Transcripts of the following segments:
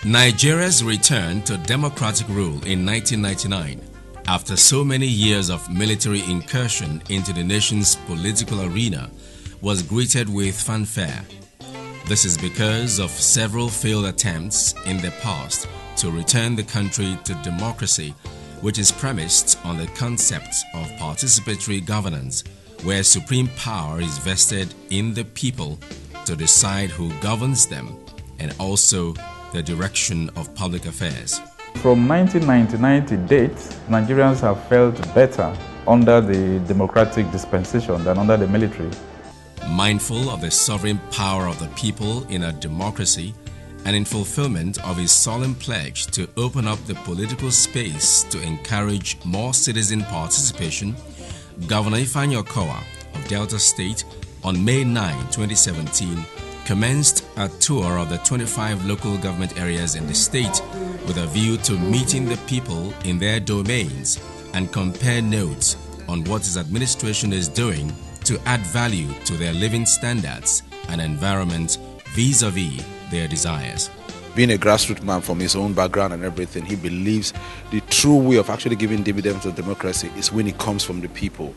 Nigeria's return to democratic rule in 1999, after so many years of military incursion into the nation's political arena, was greeted with fanfare. This is because of several failed attempts in the past to return the country to democracy, which is premised on the concept of participatory governance, where supreme power is vested in the people to decide who governs them and also the direction of public affairs. From 1999 to date, Nigerians have felt better under the democratic dispensation than under the military. Mindful of the sovereign power of the people in a democracy and in fulfillment of his solemn pledge to open up the political space to encourage more citizen participation, Governor Ifeanyi Okowa of Delta State on May 9, 2017, commenced a tour of the 25 local government areas in the state with a view to meeting the people in their domains and compare notes on what his administration is doing to add value to their living standards and environment vis-a-vis their desires. Being a grassroots man from his own background and everything, he believes the true way of actually giving dividends to democracy is when it comes from the people.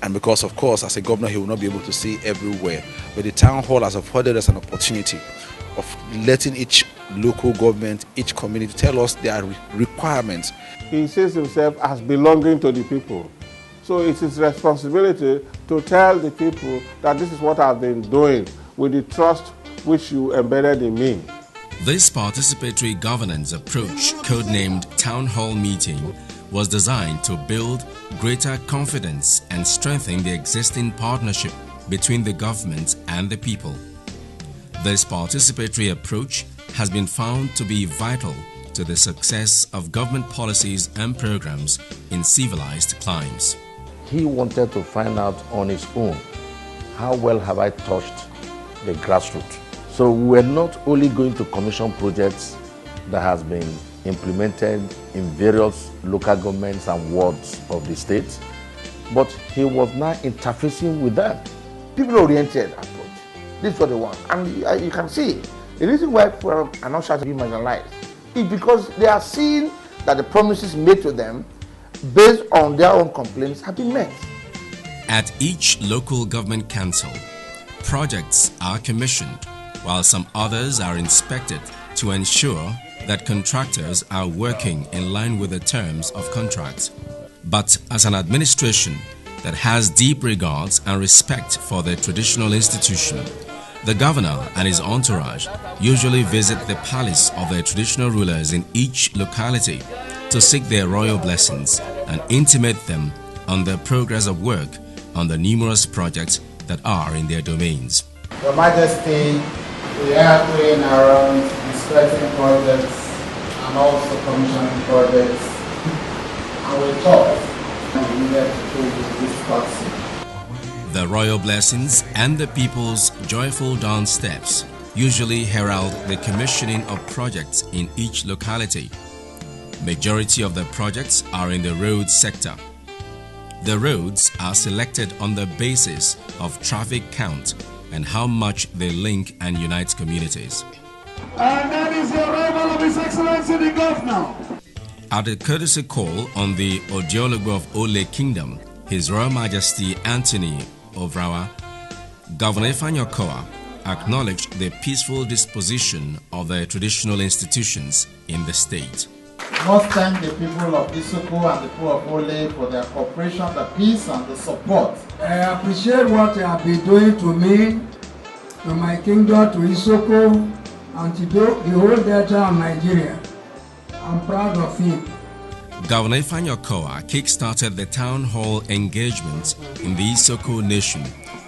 And because, of course, as a governor, he will not be able to see everywhere. But the town hall has afforded us an opportunity of letting each local government, each community tell us their requirements. He sees himself as belonging to the people. So it's his responsibility to tell the people that this is what I've been doing with the trust which you embedded in me. This participatory governance approach, codenamed Town Hall Meeting, was designed to build greater confidence and strengthen the existing partnership between the government and the people. This participatory approach has been found to be vital to the success of government policies and programs in civilized climes. He wanted to find out on his own, how well have I touched the grassroots? So we're not only going to commission projects that has been implemented in various local governments and wards of the state, but he was now interfacing with them. People-oriented approach. This is what they want. And you can see, the reason why people are not trying to be marginalized is because they are seeing that the promises made to them based on their own complaints have been met. At each local government council, projects are commissioned, while some others are inspected to ensure that contractors are working in line with the terms of contracts. But as an administration that has deep regards and respect for the traditional institution, the governor and his entourage usually visit the palace of their traditional rulers in each locality to seek their royal blessings and intimate them on the progress of work on the numerous projects that are in their domains. Your Majesty, we are going around inspecting projects and also commissioning projects, and we thought we needed to do this policy. The royal blessings and the people's joyful dance steps usually herald the commissioning of projects in each locality. Majority of the projects are in the roads sector. The roads are selected on the basis of traffic count and how much they link and unite communities. And that is the arrival of His Excellency the Governor. At a courtesy call on the Odiologo of Ole Kingdom, His Royal Majesty Anthony Ovrawa, Governor Ifeanyi Okowa acknowledged the peaceful disposition of the traditional institutions in the state. I must thank the people of Isoko and the people of Ole for their cooperation, the peace and the support. I appreciate what you have been doing to me, to my kingdom, to Isoko, and to the whole Delta of Nigeria. I'm proud of him. Governor Ifeanyi Okowa kick-started the town hall engagement in the Isoko Nation,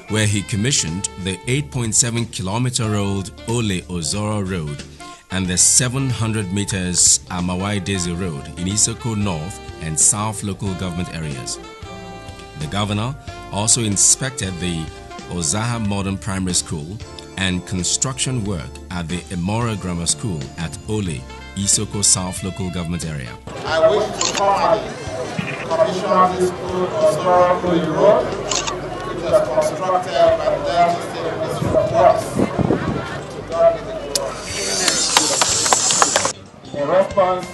where he commissioned the 8.7 kilometer-old Ole Ozoro Road and the 700 meters Amawai Desi Road in Isoko North and South local government areas. The governor also inspected the Ozaha Modern Primary School and construction work at the Emora Grammar School at Ole, Isoko South local government area. I wish to formally commission this school Ozoro Road, which was constructed by the Delta State Ministry of Works. To God be the glory. in response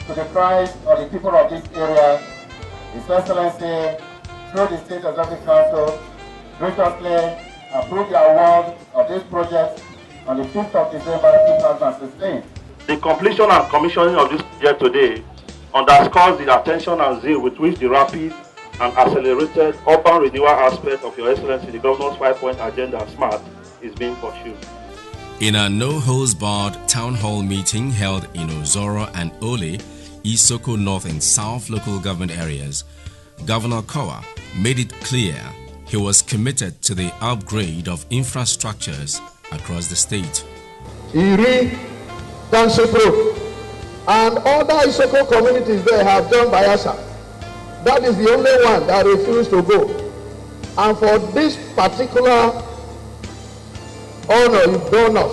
to the cries of the people of this area, His Excellency, through the State Executive Council, graciously approved the award of this project on the 5th of December 2016. The completion and commissioning of this project today underscores the attention and zeal with which the rapid and accelerated urban renewal aspect of Your Excellency, the Governor's 5-point agenda SMART, is being pursued. In a no-holds-barred town hall meeting held in Ozoro and Ole, Isoko North and South local government areas, Governor Okowa made it clear he was committed to the upgrade of infrastructures across the state. Iri, Township Road, and other Isoko communities there have done Bayelsa. That is the only one that refused to go. And for this particular honor you've done us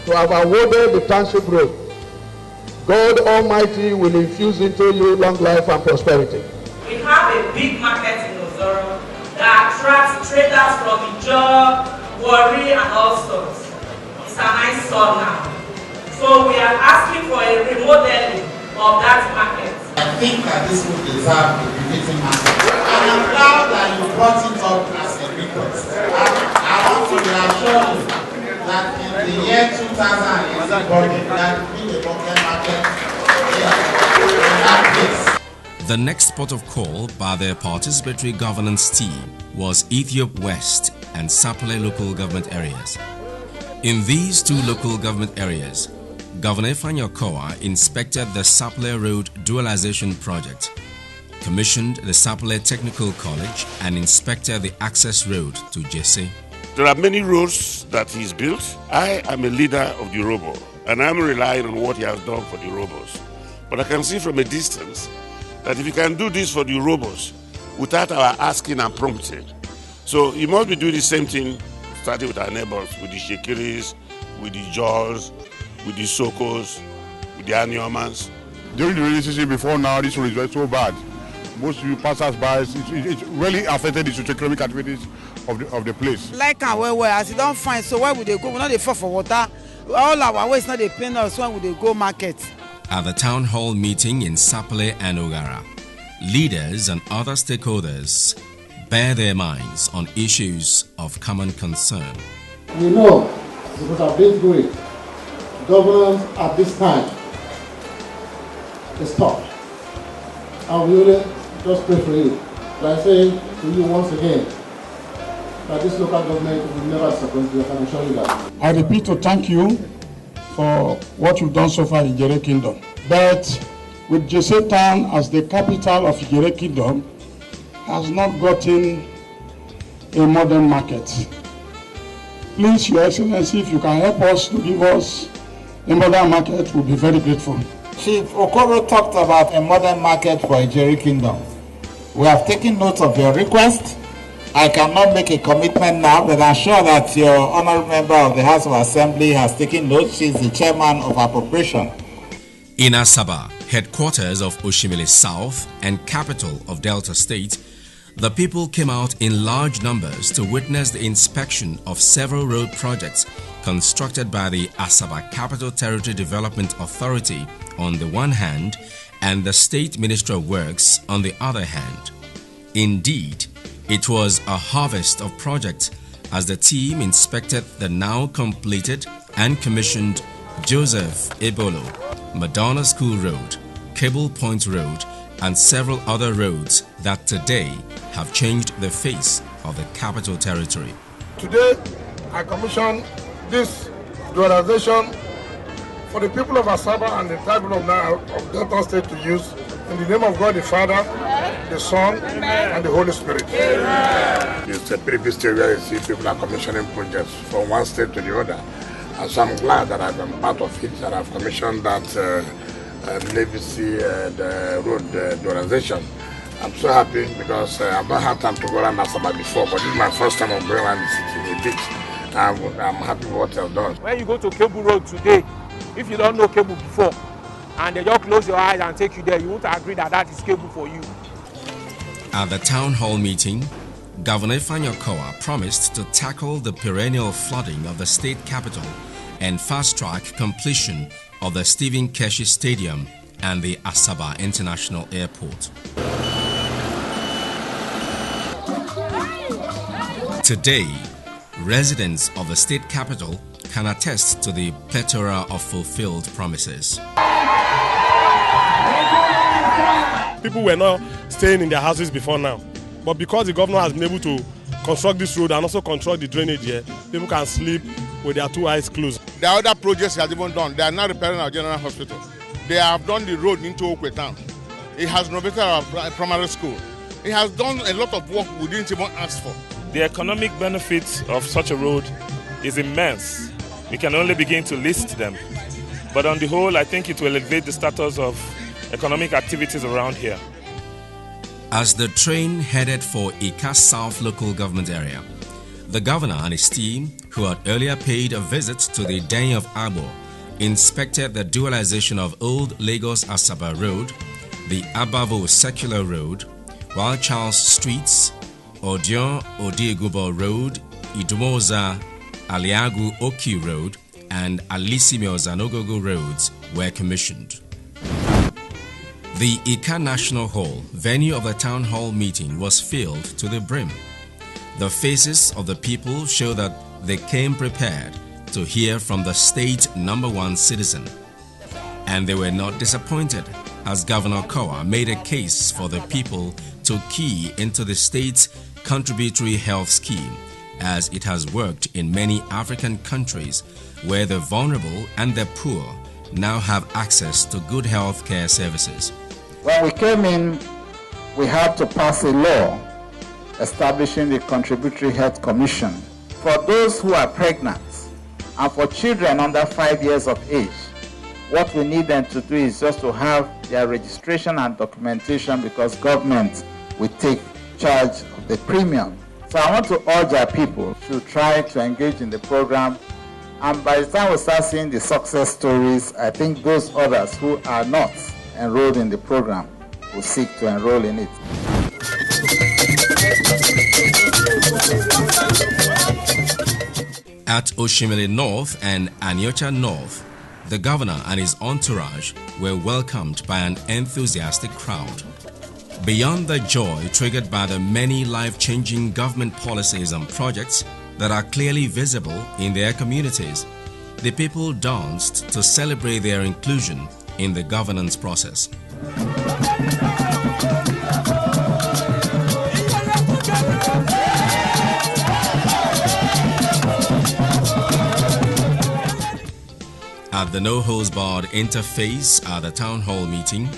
to have awarded the Township Road, God Almighty will infuse into you long life and prosperity. We have a big market in Ozoro that attracts traders from Ijaw, Warri, and all sorts. It's a nice store now. So we are asking for a remodeling of that market. I think that this would deserve a befitting market. And I'm glad that you brought it up as a request. I want to reassure you that in the year 2000, that will be the market in that place. The next port of call by the participatory governance team was OKOWA'S and Sapele local government areas. In these two local government areas, Governor Ifeanyi Okowa inspected the Sapele Road Dualization Project, commissioned the Sapele Technical College, and inspected the access road to Jesse. There are many roads that he's built. I am a leader of the Robo, and I'm relying on what he has done for the Robos. But I can see from a distance that if he can do this for the Robos without our asking and prompting, so he must be doing the same thing, starting with our neighbors, with the Shekiris, with the Jaws, with the Sokos, with the Aniomans. During the rainy season before now, this road is so bad. Most people passers-by, it really affected the socio-economic activities of the place. Like and well, as you don't find, so where would they go? We're not they fall for water. All our ways not they paying us when would they go market. At the town hall meeting in Sapele and Ogara, leaders and other stakeholders bare their minds on issues of common concern. You know, because I've been through it, governance at this time is tough. And we really just pray for you. But I say to you once again, that this local government will never disappoint you. I can assure you that. I repeat to thank you for what you've done so far in Ijere Kingdom. But with Jesse Town as the capital of Ijere Kingdom, has not gotten a modern market. Please, Your Excellency, if you can help us to give us a modern market, we'll be very grateful. Chief Okoro talked about a modern market for Ijere Kingdom. We have taken note of your request. I cannot make a commitment now, but I'm sure that your honorable member of the House of Assembly has taken note. She is the chairman of appropriation. In Asaba, headquarters of Oshimile South and capital of Delta State, the people came out in large numbers to witness the inspection of several road projects constructed by the Asaba Capital Territory Development Authority on the one hand and the State Ministry of Works on the other hand. Indeed, it was a harvest of projects as the team inspected the now completed and commissioned Joseph Ebolo, Madonna School Road, Cable Point Road, and several other roads that today have changed the face of the Capital Territory. Today, I commissioned this dualization for the people of Asaba and the tribal of Delta State to use in the name of God the Father, the Son, and the Holy Spirit. It's a pretty state where you see people are commissioning projects from one state to the other. And so I'm glad that I've been part of it, that I've commissioned that Legacy the road dualization. I'm so happy because I've not had time to go around Asaba before, but this is my first time of going around the city, the beach. I'm happy with what I've done. When you go to Cable Road today, if you don't know Cable before, and they just close your eyes and take you there, you won't agree that that is Cable for you. At the town hall meeting, Governor Ifeanyi Okowa promised to tackle the perennial flooding of the state capital and fast-track completion of the Stephen Keshi Stadium and the Asaba International Airport. Today, residents of the state capital can attest to the plethora of fulfilled promises. People were not staying in their houses before now, but because the governor has been able to construct this road and also construct the drainage here, people can sleep with their two eyes closed. The other projects he has even done. They are now repairing our general hospital. They have done the road into Okwe town. It has renovated our primary school. It has done a lot of work we didn't even ask for. The economic benefits of such a road is immense. We can only begin to list them. But on the whole, I think it will elevate the status of economic activities around here. As the train headed for Ika South local government area, the governor and his team, who had earlier paid a visit to the Den of Abo, inspected the dualization of Old Lagos Asaba Road, the Abavo Circular Road, while Charles Streets, Odion Odiegubo Road, Idumoza Aliagu Oki Road, and Alisimio Zanogogo roads were commissioned. The Ika National Hall, venue of the town hall meeting, was filled to the brim. The faces of the people show that they came prepared to hear from the state #1 citizen. And they were not disappointed, as Governor Kowa made a case for the people to key into the state's contributory health scheme, as it has worked in many African countries where the vulnerable and the poor now have access to good health care services. When we came in, we had to pass a law establishing the Contributory Health Commission for those who are pregnant and for children under 5 years of age. What we need them to do is just to have their registration and documentation, because government will take charge of the premium. So I want to urge our people to try to engage in the program, and by the time we start seeing the success stories, I think those others who are not enrolled in the program will seek to enroll in it. At Oshimili North and Aniocha North, the governor and his entourage were welcomed by an enthusiastic crowd. Beyond the joy triggered by the many life-changing government policies and projects that are clearly visible in their communities, the people danced to celebrate their inclusion in the governance process. At the no-holds-barred interface at the town hall meeting,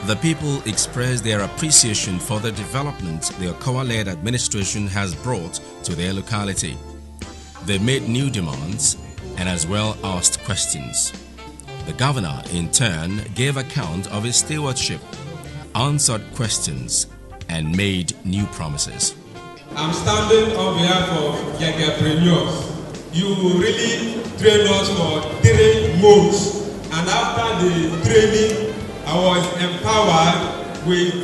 the people expressed their appreciation for the development the OKOWA-led administration has brought to their locality. They made new demands and as well asked questions. The governor, in turn, gave account of his stewardship, answered questions, and made new promises. I'm standing on behalf of young entrepreneurs. You really trained us for 3 months, and after the training, I was empowered with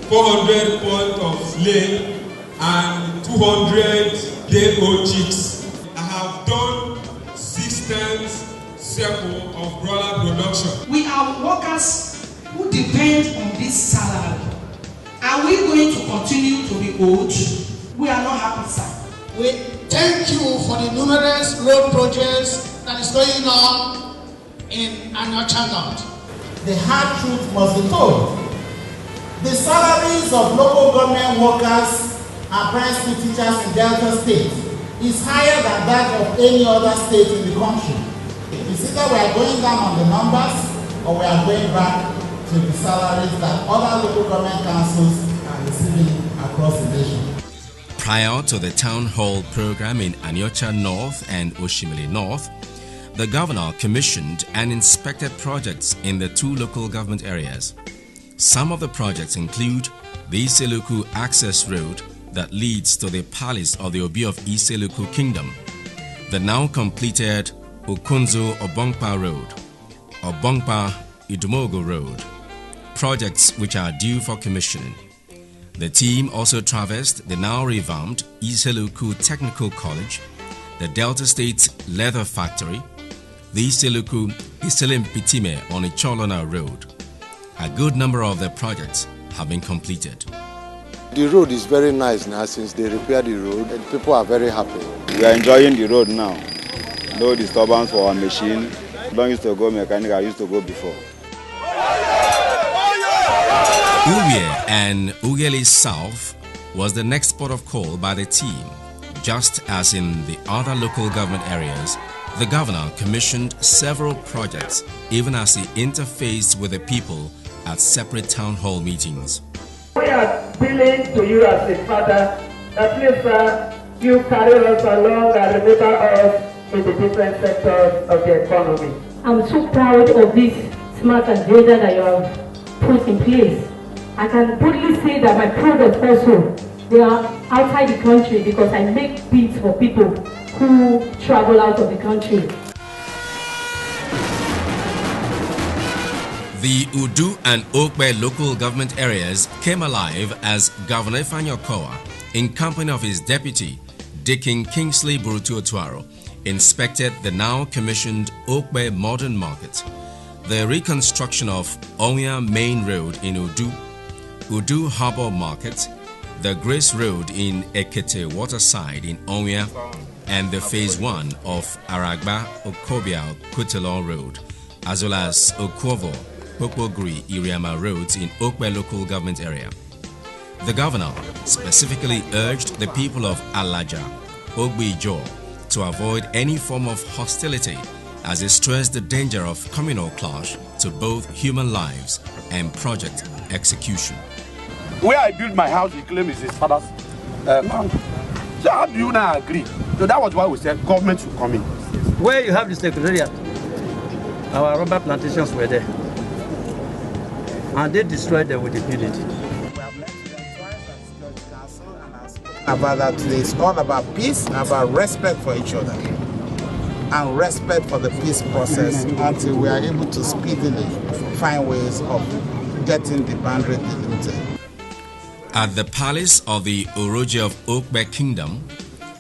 400 points of slave and 200 day-old chicks. I have done 6 times circle of broiler production. We are workers who depend on this salary. Are we going to continue to be owed? We are not happy, sir. We thank you for the numerous road projects that is going on in Aniocha North. The hard truth must be told. The salaries of local government workers and primary school teachers in Delta State is higher than that of any other state in the country. It's either we are going down on the numbers or we are going back to the salaries that other local government councils are receiving across the nation. Prior to the town hall program in Aniocha North and Oshimili North, the governor commissioned and inspected projects in the 2 local government areas. Some of the projects include the Iseluku Access Road that leads to the palace of the Obi of Iseluku Kingdom, the now completed Okunzo Obonkpa Road, Obonkpa Idumogo Road, projects which are due for commissioning. The team also traversed the now revamped Iseluku Technical College, the Delta State Leather Factory, the Isiluku-Isilim-Pitime on Icholona Road. A good number of the projects have been completed. The road is very nice now since they repaired the road, and people are very happy. We are enjoying the road now. No disturbance for our machine. Don't used to go mechanic, I used to go before. Uwie and Ugeli South was the next port of call by the team. Just as in the other local government areas, the governor commissioned several projects even as he interfaced with the people at separate town hall meetings. We are appealing to you as a father that please, sir, you carry us along and remember us in the different sectors of the economy. I'm so proud of this smart agenda that you have put in place. I can boldly say that my products also, they are outside the country because I make bids for people who travel out of the country. The Udu and Okwe local government areas came alive as Governor Ifeanyi Okowa, in company of his deputy, Dickin Kingsley Burutu-Otuaro, inspected the now commissioned Okwe Modern Market, the reconstruction of Onya Main Road in Udu Harbour Market, the Grace Road in Ekete Waterside in Onya, and the Phase 1 of Aragba Okobia Kutelon Road, as well as Okwovo Pokogri Iriama roads in Okwe local government area. The governor specifically urged the people of Alaja, Ogbijo, to avoid any form of hostility as he stressed the danger of communal clash to both human lives and project execution. Where I built my house, he claimed is his father's land. So how do you now agree? So that was why we said government should come in. Where you have the secretariat, our rubber plantations were there. And they destroyed them with impunity. About that today, it's all about peace, about respect for each other, and respect for the peace process until we are able to speedily find ways of getting the boundary delimited. At the palace of the Oroji of Okbe Kingdom,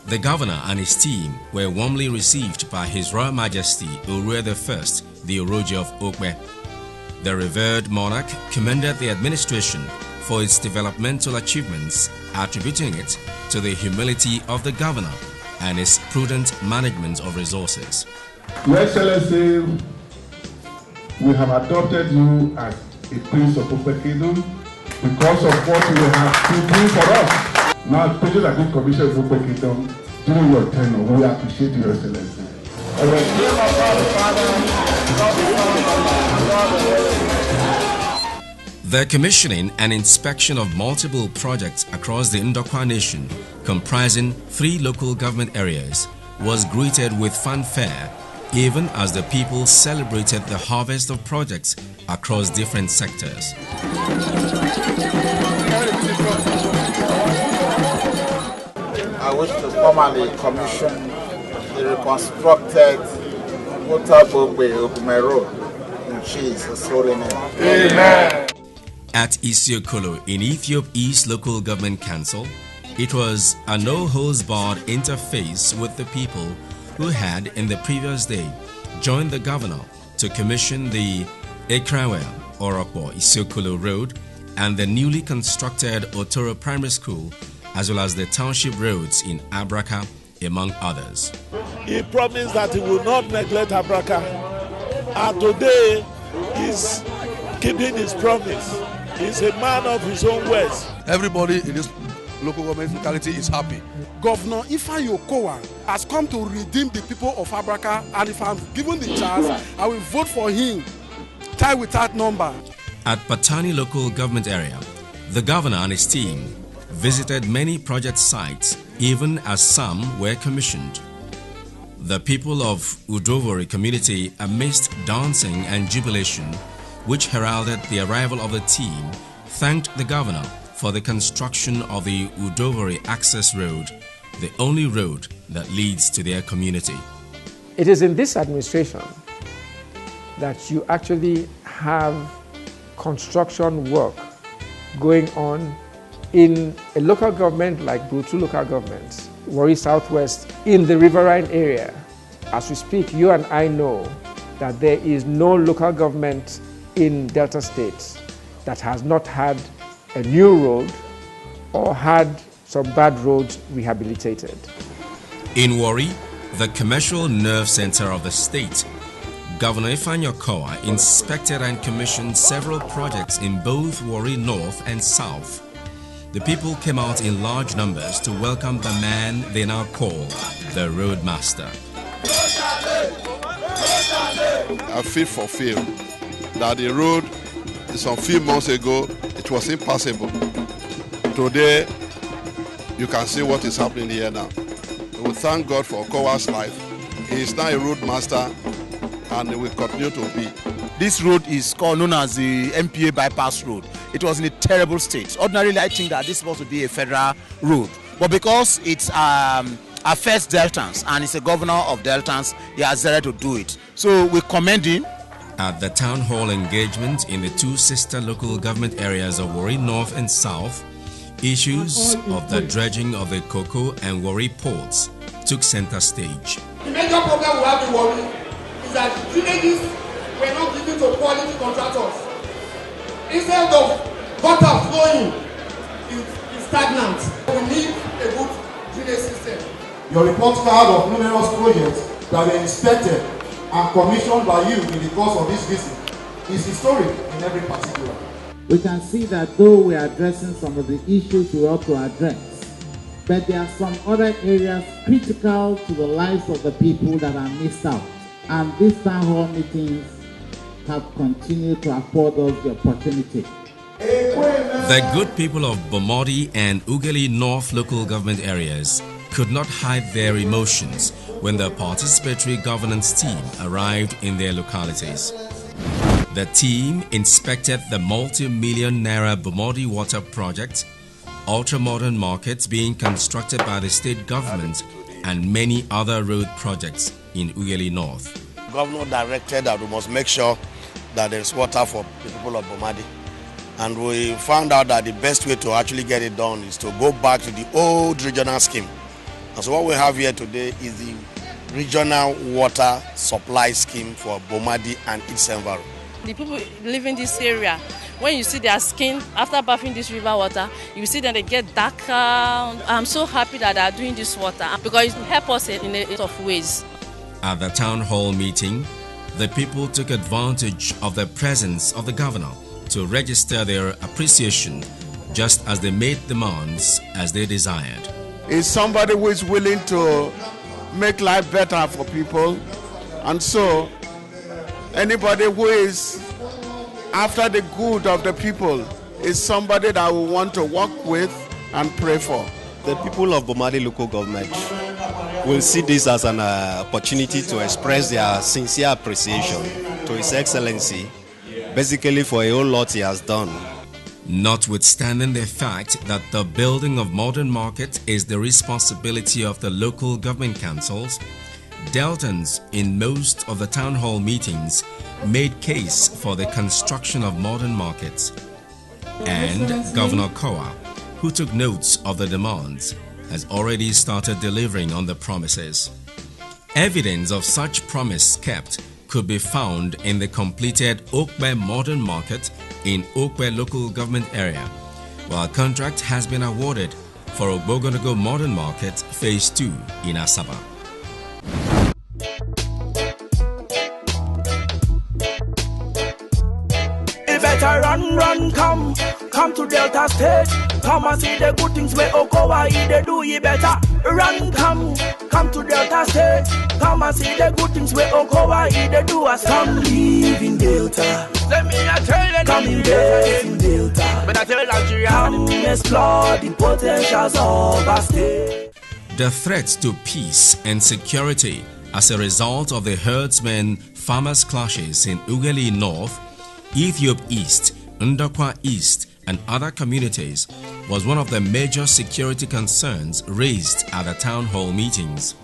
the governor and his team were warmly received by His Royal Majesty Ure I, the Oroji of Okbe. The revered monarch commended the administration for its developmental achievements, attributing it to the humility of the governor and his prudent management of resources. Your Excellency, we have adopted you as a prince of Okwe Kingdom because of what you have to do for us. Now, President like this Commission of Okwe Kingdom, during your tenure, we appreciate Your Excellency. The commissioning and inspection of multiple projects across the Ndokwa Nation, comprising 3 local government areas, was greeted with fanfare, even as the people celebrated the harvest of projects across different sectors. I wish to formally commission the reconstructed Waterbobe Road in Jesus' holy name. Amen. At Isiokolo in Ethiopia East Local Government Council, it was a no-holds-barred interface with the people who had, in the previous day, joined the governor to commission the Ekrawe Orokbo Isiokolo Road and the newly constructed Otoro Primary School, as well as the township roads in Abraka, among others. He promised that he will not neglect Abraka, and today he's keeping his promise. He's a man of his own words. Everybody in this local government locality is happy. Governor Ifeanyi Okowa has come to redeem the people of Abraka, and if I'm given the chance, I will vote for him, tie without number. At Patani local government area, the governor and his team visited many project sites, even as some were commissioned. The people of Udovori community, amidst dancing and jubilation, which heralded the arrival of the team, thanked the governor for the construction of the Udovori Access Road, the only road that leads to their community. It is in this administration that you actually have construction work going on in a local government like Burutu local government, Warri Southwest, in the riverine area. As we speak, you and I know that there is no local government in Delta State that has not had a new road or had some bad roads rehabilitated. In Warri, the commercial nerve center of the state, Governor Ifeanyi Okowa inspected and commissioned several projects in both Warri North and South. The people came out in large numbers to welcome the man they now call the Roadmaster. I feel fulfilled that the road, some few months ago, it was impossible. Today, you can see what is happening here now. We thank God for OKOWA'S life. He is now a roadmaster and he will continue to be. This road is known as the MPA bypass road. It was in a terrible state. Ordinarily, I think that this is supposed to be a federal road. But because it affects Deltans and it's a governor of Deltans, he has decided to do it. So we commend him. At the town hall engagement in the two sister local government areas of Warri North and South, issues of the dredging of the Cocoa and Warri ports took center stage. The major problem we have in Warri is that drainages were not given to quality contractors. Instead of water flowing, it's stagnant. We need a good drainage system. Your report card of numerous projects that were inspected and commissioned by you in the course of this visit is historic in every particular. We can see that though we are addressing some of the issues we ought to address, but there are some other areas critical to the lives of the people that are missed out. And these town hall meetings have continued to afford us the opportunity. The good people of Bomodi and Ughelli North local government areas could not hide their emotions when the participatory governance team arrived in their localities. The team inspected the multi-million naira Bomodi water project, ultra-modern markets being constructed by the state government, and many other road projects in Ughelli North. The governor directed that we must make sure that there is water for the people of Bomodi. And we found out that the best way to actually get it done is to go back to the old regional scheme. And so what we have here today is the regional water supply scheme for Bomodi and its environment. The people living in this area, when you see their skin after bathing this river water, you see that they get darker. I'm so happy that they are doing this water because it helps us in a lot of ways. At the town hall meeting, the people took advantage of the presence of the governor to register their appreciation, just as they made demands as they desired. Is somebody who is willing to make life better for people, and so anybody who is after the good of the people is somebody that we want to work with and pray for. The people of Bomodi local government will see this as an opportunity to express their sincere appreciation to His Excellency, basically for a whole lot he has done. Notwithstanding the fact that the building of modern market is the responsibility of the local government councils, Deltans in most of the town hall meetings made case for the construction of modern markets. And Governor Okowa, who took notes of the demands, has already started delivering on the promises. Evidence of such promise kept could be found in the completed OKOWA'S modern market in OKOWA local government area, while a contract has been awarded for Ogbogonogo modern market phase 2 in Asaba. You better run, come to Delta State. Come and see the good things where OKOWA they do. You better run, come to Delta State. Come and see the good things where OKOWA they do. As come live in Delta. Let me tell you, come invest in Delta. But I tell Nigeria, come explore the potentials of our state. The threat to peace and security as a result of the herdsmen-farmers clashes in Ughelli North, Ethiop East, Ndokwa East, and other communities was one of the major security concerns raised at the town hall meetings.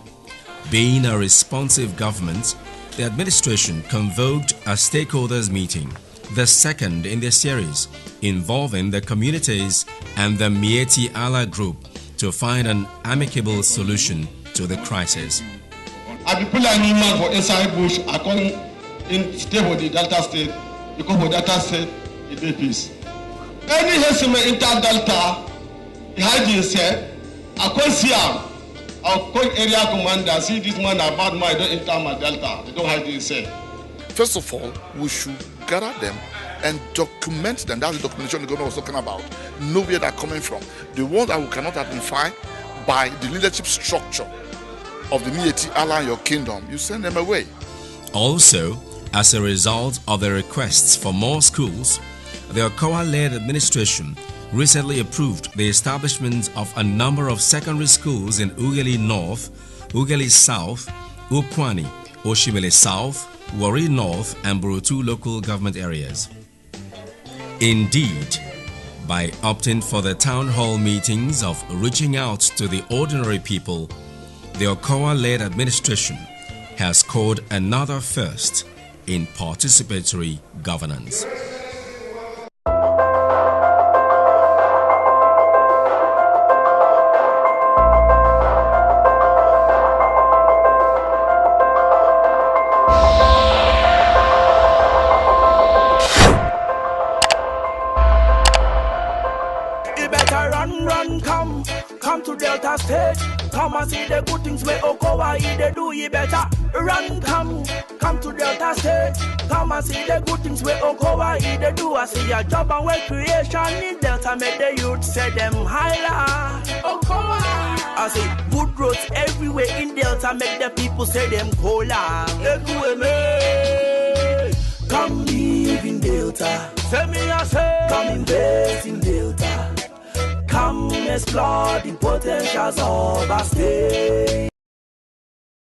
Being a responsive government, the administration convoked a stakeholders meeting, the second in the series, involving the communities and the Mieti Allah group to find an amicable solution to the crisis. I be pulling an man for inside bush. I come stable the Delta State, because for Delta State, it is peace. Any hesitation inter Delta, the hygiene said, I can't see him. I'll call area commander, see this man about my don't enter my Delta. They don't hygiene say. First of all, we should gather them and document them. That's the documentation the government was talking about. Know where they're coming from. The ones that we cannot identify by the leadership structure of the Mieti Allah in your kingdom, you send them away. Also, as a result of the requests for more schools, the OKOWA-led administration recently approved the establishment of a number of secondary schools in Ughelli North, Ughelli South, Ukwani, Oshimele South, Warri North and Burutu local government areas. Indeed, by opting for the town hall meetings of reaching out to the ordinary people, the OKOWA-led administration has scored another first in participatory governance. Come to Delta State, come and see the good things where OKOWA they do. You better run, come to Delta State, come and see the good things where OKOWA they do. I see your job and work creation in Delta, make the youth say them higher. OKOWA, I see good roads everywhere in Delta, make the people say them cola. Come live in Delta, say me I say, come invest in Delta. Come explore the potentials of our state.